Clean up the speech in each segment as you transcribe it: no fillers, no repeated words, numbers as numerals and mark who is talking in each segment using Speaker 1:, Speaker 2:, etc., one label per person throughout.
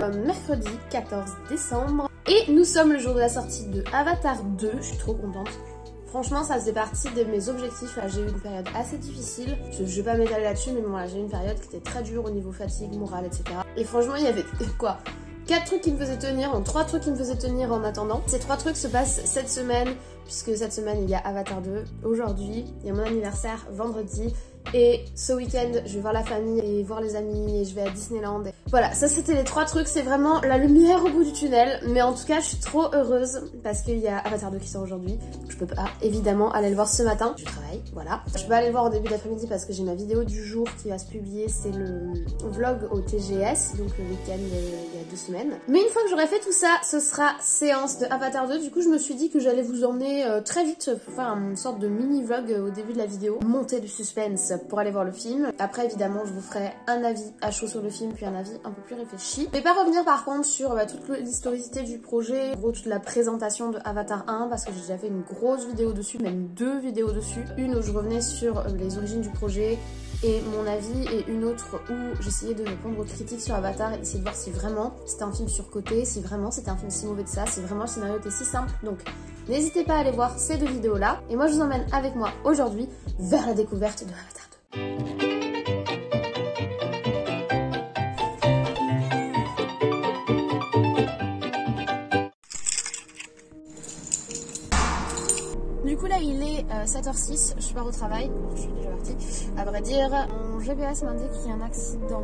Speaker 1: mercredi 14 décembre. Et nous sommes le jour de la sortie de Avatar 2, je suis trop contente. Franchement, ça faisait partie de mes objectifs. J'ai eu une période assez difficile. Je vais pas m'étaler là-dessus, mais bon, là, j'ai eu une période qui était très dure au niveau fatigue, morale, etc. Et franchement, il y avait quoi 4 trucs qui me faisaient tenir, 3 trucs qui me faisaient tenir en attendant. Ces 3 trucs se passent cette semaine, puisque cette semaine, il y a Avatar 2. Aujourd'hui, il y a mon anniversaire, vendredi. Et ce week-end, je vais voir la famille et voir les amis et je vais à Disneyland. Voilà, ça c'était les 3 trucs, c'est vraiment la lumière au bout du tunnel. Mais en tout cas, je suis trop heureuse parce qu'il y a Avatar 2 qui sort aujourd'hui. Je peux pas évidemment aller le voir ce matin. Je travaille, voilà. Je peux pas aller le voir au début d'après-midi parce que j'ai ma vidéo du jour qui va se publier. C'est le vlog au TGS, donc le week-end il y a 2 semaines. Mais une fois que j'aurai fait tout ça, ce sera séance de Avatar 2. Du coup, je me suis dit que j'allais vous emmener très vite pour faire une sorte de mini-vlog au début de la vidéo. Monter du suspense pour aller voir le film. Après évidemment je vous ferai un avis à chaud sur le film puis un avis un peu plus réfléchi. Je vais pas revenir par contre sur toute l'historicité du projet, en gros toute la présentation de Avatar 1 parce que j'ai déjà fait une grosse vidéo dessus, même 2 vidéos dessus. Une où je revenais sur les origines du projet et mon avis et une autre où j'essayais de répondre aux critiques sur Avatar et d'essayer de voir si vraiment c'était un film surcoté, si vraiment c'était un film si mauvais que ça, si vraiment le scénario était si simple. Donc n'hésitez pas à aller voir ces 2 vidéos là et moi je vous emmène avec moi aujourd'hui vers la découverte de Avatar 2. Du coup là il est 7h06, je pars au travail, je suis déjà partie. À vrai dire, mon GPS m'indique qu'il y a un accident,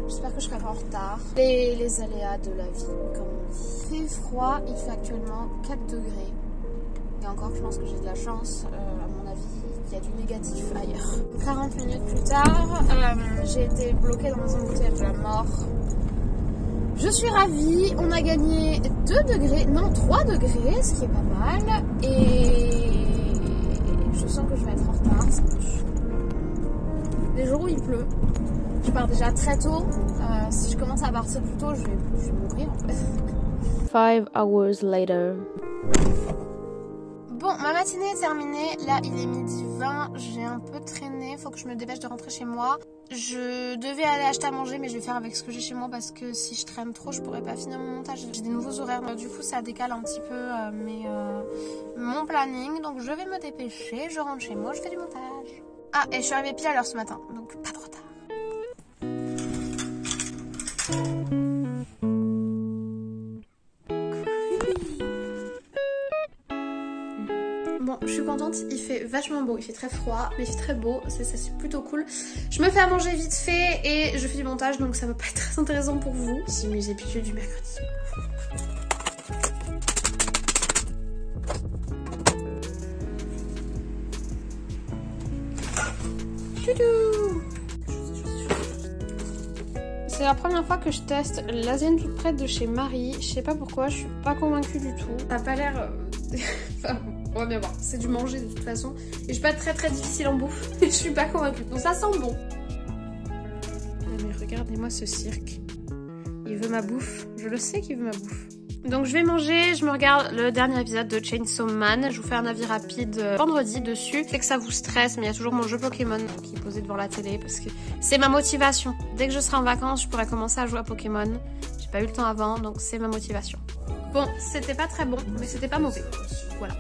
Speaker 1: j'espère que je serai pas en retard. Les aléas de la vie, comme on dit. Il fait froid, il fait actuellement 4 degrés. Et encore je pense que j'ai de la chance, à mon avis il y a du négatif ailleurs. 40 minutes plus tard, j'ai été bloquée dans un embouteillage de la mort. Je suis ravie, on a gagné 2 degrés, non 3 degrés, ce qui est pas mal. Et je sens que je vais être en retard. Les jours où il pleut, je pars déjà très tôt. Si je commence à partir plus tôt, je vais mourir en fait. 5 hours later. Bon, ma matinée est terminée. Là, il est midi 20. J'ai un peu traîné. Faut que je me dépêche de rentrer chez moi. Je devais aller acheter à manger, mais je vais faire avec ce que j'ai chez moi parce que si je traîne trop, je pourrais pas finir mon montage. J'ai des nouveaux horaires. Du coup, ça décale un petit peu mon planning. Donc, je vais me dépêcher. Je rentre chez moi. Je fais du montage. Ah, et je suis arrivée pile à l'heure ce matin. Donc, pas de retard. Bon, je suis contente, il fait vachement beau, il fait très froid, mais il fait très beau, c'est plutôt cool. Je me fais à manger vite fait et je fais du montage, donc ça va pas être très intéressant pour vous. C'est mes habitudes du mercredi. Toudou! C'est la première fois que je teste l'asienne toute prête de chez Marie. Je sais pas pourquoi, je suis pas convaincue du tout. Ça a pas l'air... Enfin, on va bien voir. C'est du manger de toute façon. Et je suis pas très difficile en bouffe. Je suis pas convaincue. Donc ça sent bon. Mais regardez-moi ce cirque. Il veut ma bouffe. Je le sais qu'il veut ma bouffe. Donc je vais manger, je me regarde le dernier épisode de Chainsaw Man. Je vous fais un avis rapide vendredi dessus. C'est que ça vous stresse, mais il y a toujours mon jeu Pokémon qui est posé devant la télé parce que c'est ma motivation. Dès que je serai en vacances, je pourrai commencer à jouer à Pokémon. J'ai pas eu le temps avant, donc c'est ma motivation. Bon, c'était pas très bon, mais c'était pas mauvais. Voilà.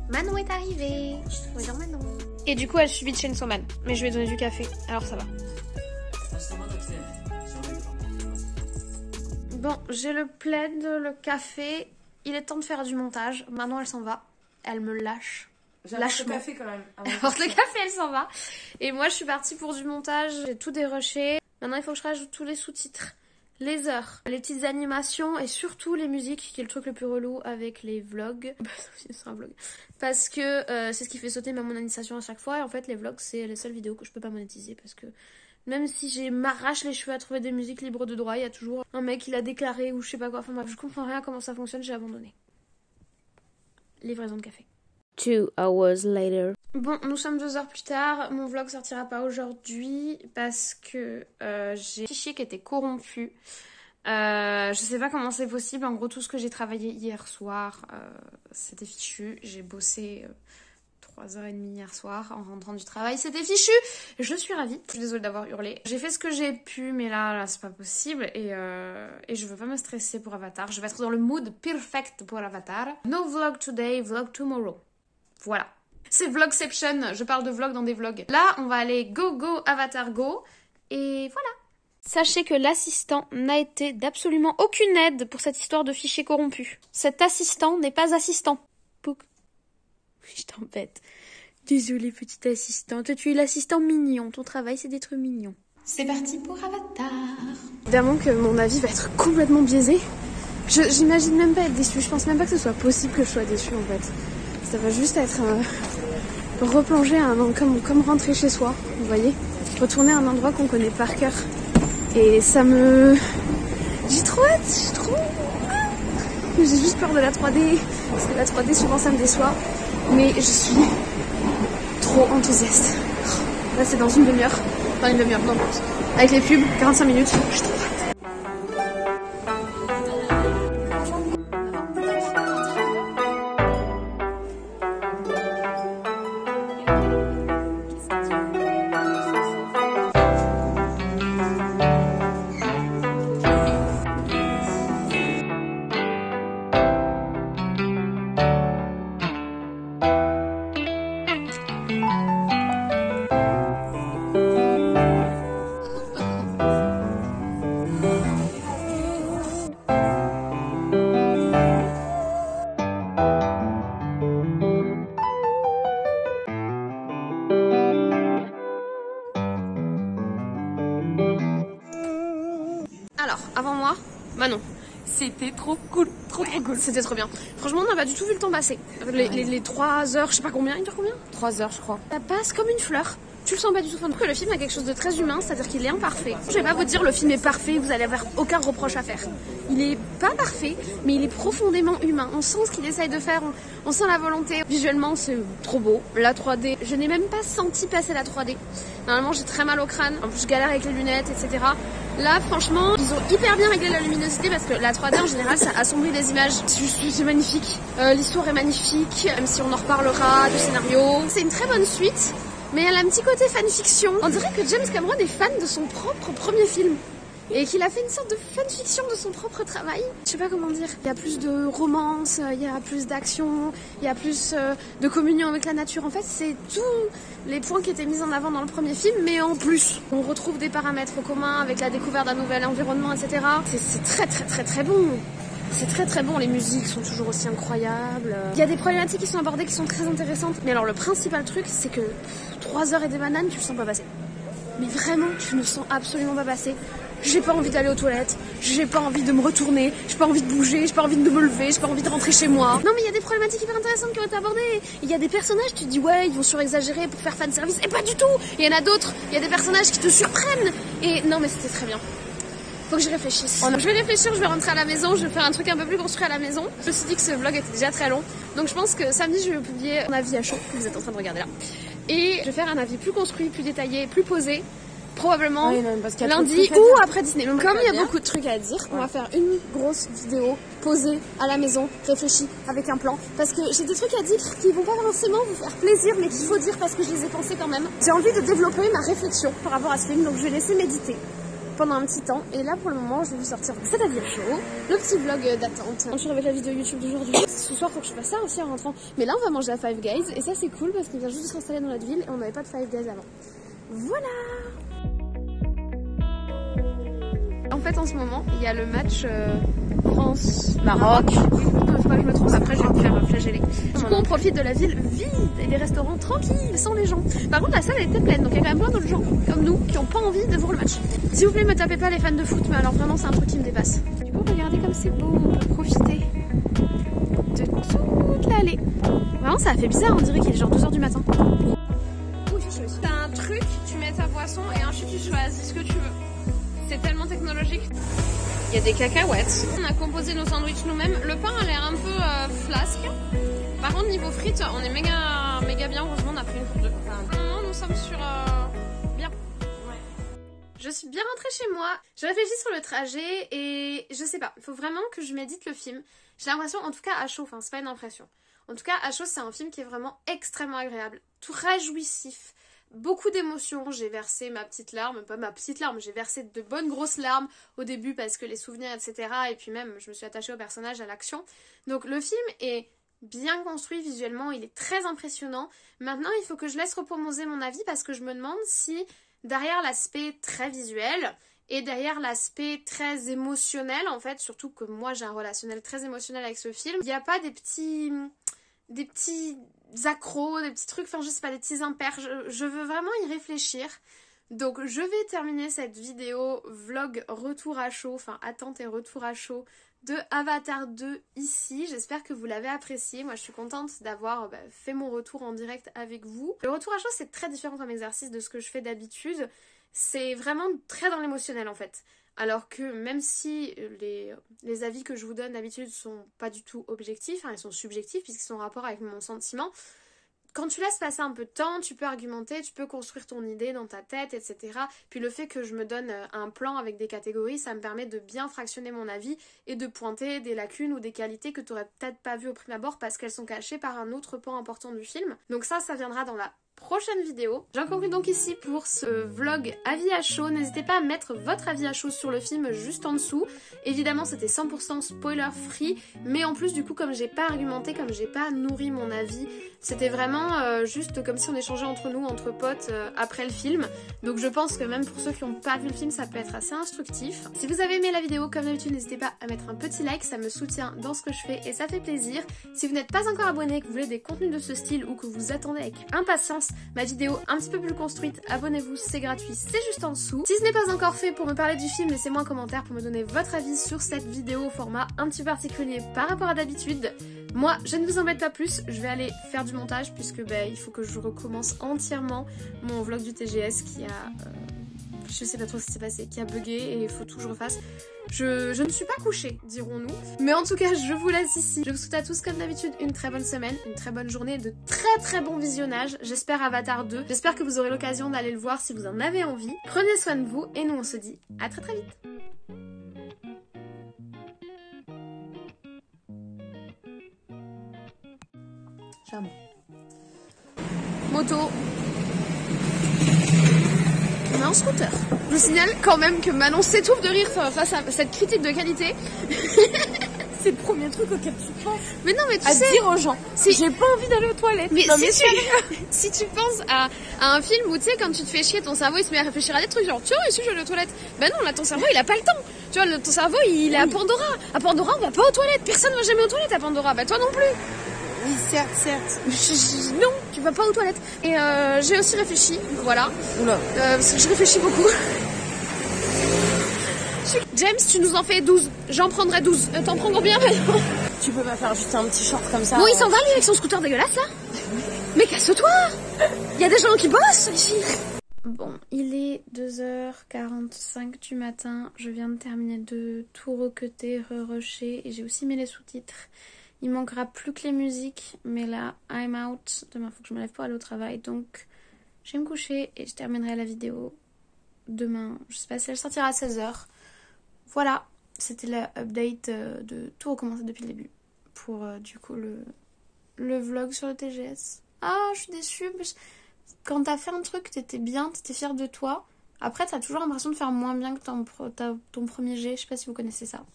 Speaker 1: Manon est arrivée. Bonjour Manon. Et du coup, elle subit Chainsaw Man. Mais je lui ai donné du café, alors ça va. Bon, j'ai le plaid, le café. Il est temps de faire du montage. Maintenant, elle s'en va. Elle me lâche.
Speaker 2: J'apporte le café quand même.
Speaker 1: Elle porte le café, elle s'en va. Et moi, je suis partie pour du montage. J'ai tout dérushé. Maintenant, il faut que je rajoute tous les sous-titres, les heures, les petites animations et surtout les musiques, qui est le truc le plus relou avec les vlogs. C'est un vlog. Parce que c'est ce qui fait sauter ma monétisation à chaque fois. Et en fait, les vlogs, c'est les seules vidéos que je peux pas monétiser parce que même si j'ai m'arrache les cheveux à trouver des musiques libres de droit, il y a toujours un mec qui l'a déclaré ou je sais pas quoi. Enfin bref, je comprends rien à comment ça fonctionne, j'ai abandonné. Livraison de café. 2 hours later. Bon, nous sommes 2 heures plus tard. Mon vlog sortira pas aujourd'hui parce que j'ai un fichier qui était corrompu.
Speaker 2: Je sais pas comment c'est possible. En gros, tout ce que j'ai travaillé hier soir, c'était fichu. J'ai bossé 3h30 hier soir en rentrant du travail. C'était fichu. Je suis ravie. Je suis désolée d'avoir hurlé. J'ai fait ce que j'ai pu, mais là c'est pas possible. Et je veux pas me stresser pour Avatar. Je vais être dans le mood perfect pour Avatar. No vlog today, vlog tomorrow. Voilà. C'est Vlogception. Je parle de vlog dans des vlogs. Là, on va aller go Avatar go. Et voilà. Sachez que l'assistant n'a été d'absolument aucune aide pour cette histoire de fichier corrompu. Cet assistant n'est pas assistant. Pouc. Je t'embête. Désolée, petite assistante. Tu es l'assistant mignon. Ton travail, c'est d'être mignon. C'est parti pour Avatar. Évidemment que mon avis va être complètement biaisé. J'imagine même pas être déçue. Je pense même pas que ce soit possible que je sois déçue, en fait. Ça va juste être replonger à un comme rentrer chez soi, vous voyez. Retourner à un endroit qu'on connaît par cœur. Et ça me... J'ai trop hâte, j'ai trop... J'ai juste peur de la 3D, parce que la 3D souvent ça me déçoit. Mais je suis trop enthousiaste. Là c'est dans une demi-heure, enfin une demi-heure, non, avec les pubs, 45 minutes, j'ai trop hâte. Alors, avant moi, Manon.
Speaker 1: C'était trop cool, trop cool.
Speaker 2: C'était trop bien. Franchement, on n'a pas du tout vu le temps passer. Les 3 heures, je sais pas combien, il dure combien
Speaker 1: 3 heures, je crois.
Speaker 2: Ça passe comme une fleur. Tu le sens pas du tout. Que le film a quelque chose de très humain, c'est-à-dire qu'il est imparfait. Je vais pas vous dire le film est parfait, vous allez avoir aucun reproche à faire. Il est pas parfait, mais il est profondément humain. On sent ce qu'il essaye de faire, on sent la volonté. Visuellement, c'est trop beau. La 3D, je n'ai même pas senti passer la 3D. Normalement, j'ai très mal au crâne. En plus, je galère avec les lunettes, etc. Là, franchement, ils ont hyper bien réglé la luminosité parce que la 3D, en général, ça assombrit les images. C'est magnifique. L'histoire est magnifique, même si on en reparlera du scénario. C'est une très bonne suite. Mais elle a un petit côté fanfiction. On dirait que James Cameron est fan de son propre premier film. Et qu'il a fait une sorte de fanfiction de son propre travail. Je sais pas comment dire. Il y a plus de romance, il y a plus d'action, il y a plus de communion avec la nature. En fait, c'est tous les points qui étaient mis en avant dans le premier film, mais en plus. On retrouve des paramètres communs avec la découverte d'un nouvel environnement, etc. C'est très bon. C'est très bon, les musiques sont toujours aussi incroyables. Il y a des problématiques qui sont abordées qui sont très intéressantes. Mais alors le principal truc, c'est que 3 heures et des bananes, tu le sens pas passer. Mais vraiment, tu ne sens absolument pas passer. J'ai pas envie d'aller aux toilettes, j'ai pas envie de me retourner, j'ai pas envie de bouger, j'ai pas envie de me lever, j'ai pas envie de rentrer chez moi. Non mais il y a des problématiques hyper intéressantes qui ont été abordées. Il y a des personnages, tu te dis ouais, ils vont surexagérer pour faire fanservice, et pas du tout. Il y en a d'autres, il y a des personnages qui te surprennent. Et non mais c'était très bien. Faut que je réfléchisse. Je vais réfléchir, je vais rentrer à la maison, je vais faire un truc un peu plus construit à la maison. Je me suis dit que ce vlog était déjà très long. Donc je pense que samedi, je vais publier mon avis à chaud que vous êtes en train de regarder là. Et je vais faire un avis plus construit, plus détaillé, plus posé. Probablement lundi ou après Disney. Comme il y a beaucoup de trucs à dire, on va faire une grosse vidéo posée à la maison, réfléchie, avec un plan. Parce que j'ai des trucs à dire qui vont pas forcément vous faire plaisir, mais qu'il faut dire parce que je les ai pensés quand même. J'ai envie de développer ma réflexion par rapport à ce film, donc je vais laisser méditer pendant un petit temps. Et là, pour le moment, je vais vous sortir cet avis chaud, le petit vlog d'attente. Je suis avec la vidéo YouTube d'aujourd'hui. Ce soir, faut que je fasse ça aussi en rentrant. Mais là, on va manger à Five Guys. Et ça, c'est cool parce qu'il vient juste de s'installer dans notre ville et on n'avait pas de Five Guys avant. Voilà! En fait, en ce moment, il y a le match France-Maroc. Oui, faut pas que je me trompe, après je vais me faire flageller. Du coup, on profite de la ville vide et des restaurants tranquilles, sans les gens. Par contre, la salle était pleine, donc il y a quand même plein d'autres gens comme nous qui n'ont pas envie de voir le match. S'il vous plaît, me tapez pas les fans de foot, mais alors vraiment, c'est un truc qui me dépasse. Du coup, regardez comme c'est beau, on peut profiter de toute l'allée. Vraiment, ça a fait bizarre, on dirait qu'il est genre 2 h du matin. T'as un truc, tu mets ta boisson et ensuite tu choisis ce que tu veux. C'est tellement technologique. Il y a des cacahuètes. On a composé nos sandwichs nous-mêmes. Le pain a l'air un peu flasque. Par contre, niveau frites, on est méga bien. Heureusement, on a pris une pour deux. Enfin, non, nous sommes sur bien. Ouais. Je suis bien rentrée chez moi. Je réfléchis sur le trajet et je sais pas, il faut vraiment que je médite le film. J'ai l'impression, en tout cas à chaud, enfin c'est pas une impression. En tout cas à chaud c'est un film qui est vraiment extrêmement agréable, très jouissif. Beaucoup d'émotions, j'ai versé ma petite larme, pas ma petite larme, j'ai versé de bonnes grosses larmes au début parce que les souvenirs etc. Et puis même je me suis attachée au personnage, à l'action. Donc le film est bien construit visuellement, il est très impressionnant. Maintenant il faut que je laisse reposer mon avis parce que je me demande si derrière l'aspect très visuel et derrière l'aspect très émotionnel en fait, surtout que moi j'ai un relationnel très émotionnel avec ce film, il n'y a pas des petits accros, des petits trucs, enfin je sais pas, des petits impairs, je veux vraiment y réfléchir. Donc je vais terminer cette vidéo vlog retour à chaud, enfin attente et retour à chaud de Avatar 2 ici. J'espère que vous l'avez apprécié. Moi je suis contente d'avoir fait mon retour en direct avec vous. Le retour à chaud c'est très différent comme exercice de ce que je fais d'habitude. C'est vraiment très dans l'émotionnel en fait. Alors que même si les avis que je vous donne d'habitude sont pas du tout objectifs, hein, ils sont subjectifs puisqu'ils sont en rapport avec mon sentiment, quand tu laisses passer un peu de temps, tu peux argumenter, tu peux construire ton idée dans ta tête, etc. Puis le fait que je me donne un plan avec des catégories, ça me permet de bien fractionner mon avis et de pointer des lacunes ou des qualités que tu n'aurais peut-être pas vues au prime abord parce qu'elles sont cachées par un autre pan important du film. Donc ça viendra dans la prochaine vidéo. J'en conclue donc ici pour ce vlog avis à chaud. N'hésitez pas à mettre votre avis à chaud sur le film juste en dessous. Évidemment c'était 100% spoiler free, mais en plus du coup comme j'ai pas argumenté, comme j'ai pas nourri mon avis, c'était vraiment juste comme si on échangeait entre nous, entre potes après le film. Donc je pense que même pour ceux qui n'ont pas vu le film ça peut être assez instructif. Si vous avez aimé la vidéo comme d'habitude n'hésitez pas à mettre un petit like, ça me soutient dans ce que je fais et ça fait plaisir. Si vous n'êtes pas encore abonné, que vous voulez des contenus de ce style ou que vous attendez avec impatience ma vidéo un petit peu plus construite, abonnez-vous, c'est gratuit, c'est juste en dessous. Si ce n'est pas encore fait, pour me parler du film, laissez-moi un commentaire pour me donner votre avis sur cette vidéo au format un petit peu particulier par rapport à d'habitude. Moi, je ne vous embête pas plus, je vais aller faire du montage puisque il faut que je recommence entièrement mon vlog du TGS qui a... je sais pas trop ce qui s'est passé, qui a bugué et il faut tout que je refasse. Je ne suis pas couchée, dirons-nous. Mais en tout cas, je vous laisse ici. Je vous souhaite à tous, comme d'habitude, une très bonne semaine, une très bonne journée, de très bons visionnage. J'espère Avatar 2. J'espère que vous aurez l'occasion d'aller le voir si vous en avez envie. Prenez soin de vous et nous, on se dit à très vite. Charmant. Moto. On est en scooter. Je vous signale quand même que Manon s'étouffe de rire face à cette critique de qualité.
Speaker 3: C'est le premier truc auquel tu penses.
Speaker 2: Mais non, mais tu
Speaker 3: à
Speaker 2: sais...
Speaker 3: dire aux gens, j'ai pas envie d'aller aux toilettes.
Speaker 2: Mais,
Speaker 3: non,
Speaker 2: si tu penses à un film où tu sais, quand tu te fais chier, ton cerveau il se met à réfléchir à des trucs genre tiens, ici je vais aller aux toilettes. Bah non, là ton cerveau il a pas le temps. Tu vois, ton cerveau il est à Pandora. À Pandora on va pas aux toilettes. Personne va jamais aux toilettes à Pandora. Bah toi non plus.
Speaker 3: Oui, certes.
Speaker 2: Non, tu vas pas aux toilettes. Et j'ai aussi réfléchi, voilà.
Speaker 3: Oula.
Speaker 2: Parce que je réfléchis beaucoup. James, tu nous en fais 12. J'en prendrai 12. T'en prends combien maintenant?
Speaker 3: Tu peux pas faire juste un petit short comme ça.
Speaker 2: Bon, il s'en va lui avec son scooter dégueulasse là. Mais casse-toi. Il y a des gens qui bossent ici. Bon, il est 2h45 du matin. Je viens de terminer de tout recuter, re-rusher. Et j'ai aussi mis les sous-titres. Il manquera plus que les musiques, mais là, I'm out. Demain, faut que je me lève pour aller au travail. Donc, je vais me coucher et je terminerai la vidéo demain. Je sais pas si elle sortira à 16h. Voilà, c'était l'update de tout recommencer depuis le début. Pour, du coup, le vlog sur le TGS. Ah, je suis déçue. Mais quand t'as fait un truc, t'étais bien, t'étais fière de toi. Après, t'as toujours l'impression de faire moins bien que ton premier jet. Je sais pas si vous connaissez ça.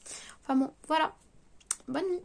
Speaker 2: Enfin bon, voilà. Bonne nuit.